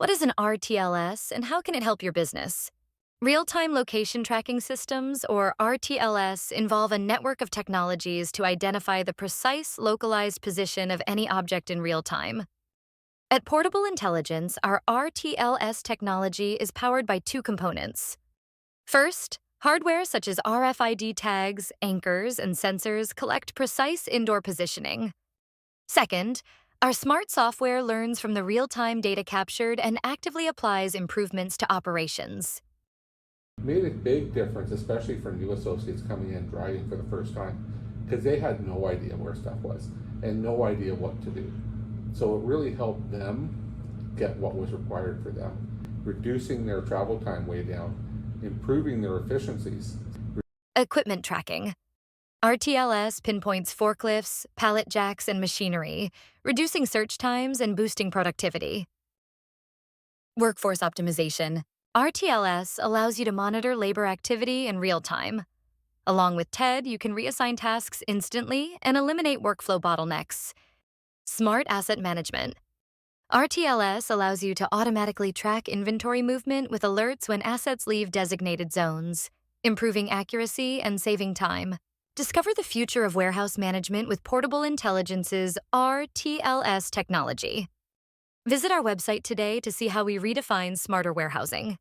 What is an RTLS and how can it help your business? Real-time location tracking systems, or RTLS, involve a network of technologies to identify the precise, localized position of any object in real time. At Portable Intelligence, our RTLS technology is powered by two components. First, hardware such as RFID tags, anchors, and sensors collect precise indoor positioning. Second, our smart software learns from the real-time data captured and actively applies improvements to operations. Made a big difference, especially for new associates coming in driving for the first time, because they had no idea where stuff was and no idea what to do. So it really helped them get what was required for them, reducing their travel time way down, improving their efficiencies. Equipment tracking. RTLS pinpoints forklifts, pallet jacks, and machinery, reducing search times and boosting productivity. Workforce optimization. RTLS allows you to monitor labor activity in real time. Along with TED, you can reassign tasks instantly and eliminate workflow bottlenecks. Smart asset management. RTLS allows you to automatically track inventory movement with alerts when assets leave designated zones, improving accuracy and saving time. Discover the future of warehouse management with Portable Intelligence's RTLS technology. Visit our website today to see how we redefine smarter warehousing.